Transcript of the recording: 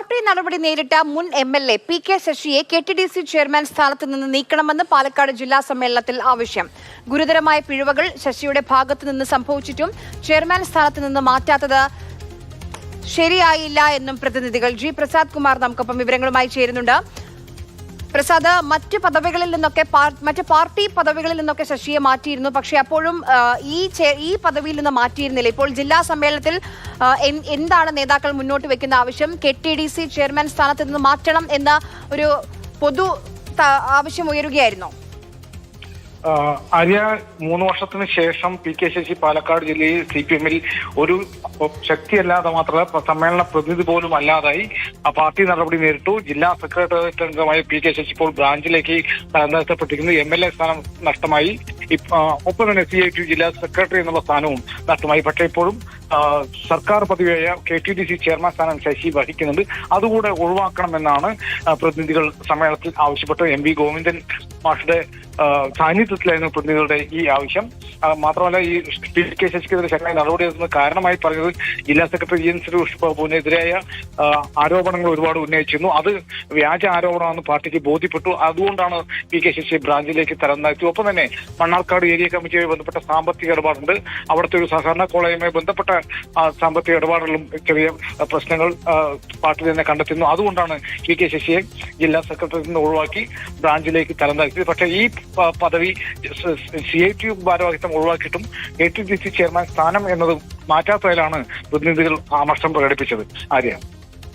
Party നടപടി നേരിട്ട മുൻ MLA PK ശശിയെ KTDC ചെയർമാൻ സ്ഥാനത്ത് നിന്ന് നീക്കണമെന്ന് പാലക്കാട് ജില്ലാ സമ്മേളനത്തിൽ ആവശ്യം. ഗുരുതരമായ പിഴവുകൾ ശശിയുടെ ഭാഗത്തു നിന്ന് സംഭവിച്ചിട്ടും ചെയർമാൻ സ്ഥാനത്ത് നിന്ന് മാറ്റാത്തത് ശരിയായില്ല എന്നും പ്രതിനിധികൾ. ജി പ്രസാദ് കുമാർ നമുക്കൊപ്പം വിവരങ്ങളുമായി ചേരുന്നുണ്ട്. പ്രസാദ്, മറ്റ് പാർട്ടി പദവികളിൽ നിന്നൊക്കെ ശശിയെ മാറ്റിയിരുന്നു, പക്ഷെ അപ്പോഴും ഈ പദവിയിൽ നിന്ന് മാറ്റിയിരുന്നില്ല. ഇപ്പോൾ ജില്ലാ സമ്മേളനത്തിൽ എന്താണ് നേതാക്കൾ മുന്നോട്ട് വെക്കുന്ന ആവശ്യം? KTDC ചെയർമാൻ സ്ഥാനത്ത് നിന്ന് മാറ്റണം എന്ന ഒരു പൊതു ആവശ്യം ഉയരുകയായിരുന്നു. ആര്യ, 3 വർഷത്തിന് ശേഷം PK ശശി പാലക്കാട് ജില്ലയിൽ CPM-ൽ ഒരു ശക്തിയല്ലാതെ മാത്രമല്ല സമ്മേളന പ്രതിനിധി പോലും അല്ലാതായി പാർട്ടി നടപടി നേരിട്ടു. ജില്ലാ സെക്രട്ടേറിയറ്റ് അംഗമായ PK ശശി ഇപ്പോൾ ബ്രാഞ്ചിലേക്ക് നിർത്തപ്പെട്ടിരിക്കുന്നു. MLA സ്ഥാനം നഷ്ടമായി. ഒപ്പം തന്നെ CITU ജില്ലാ സെക്രട്ടറി എന്നുള്ള സ്ഥാനവും നഷ്ടമായി. പക്ഷേ ഇപ്പോഴും സർക്കാർ പദവിയായ KTDC ചെയർമാൻ സ്ഥാനം ശശി വഹിക്കുന്നുണ്ട്. അതുകൂടെ ഒഴിവാക്കണമെന്നാണ് പ്രതിനിധികൾ സമ്മേളനത്തിൽ ആവശ്യപ്പെട്ടത്. MV ഗോവിന്ദൻ മാഷുടെ സാന്നിധ്യത്തിലായിരുന്നു പ്രതിനിധികളുടെ ഈ ആവശ്യം. മാത്രമല്ല, ഈ PK ശശിക്കെതിരെ ശക്തമായ നടപടിയെടുക്കുന്നത് കാരണമായി പറഞ്ഞത് ജില്ലാ സെക്രട്ടറി GN സുരേഷ് ബാബുവിനെതിരായ ആരോപണങ്ങൾ ഒരുപാട് ഉന്നയിച്ചിരുന്നു. അത് വ്യാജ ആരോപണമാണെന്ന് പാർട്ടിക്ക് ബോധ്യപ്പെട്ടു. അതുകൊണ്ടാണ് PK ശശി ബ്രാഞ്ചിലേക്ക് തരം താഴ്ത്തി. ഒപ്പം തന്നെ മണ്ണാർക്കാട് ഏരിയ കമ്മിറ്റിയുമായി ബന്ധപ്പെട്ട സാമ്പത്തിക ഇടപാടുണ്ട്. അവിടുത്തെ ഒരു സഹകരണ കോളേജുമായി ബന്ധപ്പെട്ട സാമ്പത്തിക ഇടപാടുകളും ചെറിയ പ്രശ്നങ്ങൾ പാർട്ടി തന്നെ കണ്ടെത്തുന്നു. അതുകൊണ്ടാണ് PK ശശിയെ ജില്ലാ സെക്രട്ടറിയിൽ നിന്ന് ഒഴിവാക്കി ബ്രാഞ്ചിലേക്ക് തരം താഴ്ത്തിയത്. പക്ഷേ ഈ പദവി CITU ഭാരവാഹിത്വം ഒഴിവാക്കിയിട്ടും KTDC ചെയർമാൻ സ്ഥാനം എന്നത് മാറ്റാത്തതിലാണ് പ്രതിനിധികൾ ആമർശം പ്രകടിപ്പിച്ചത്. ആര്യ.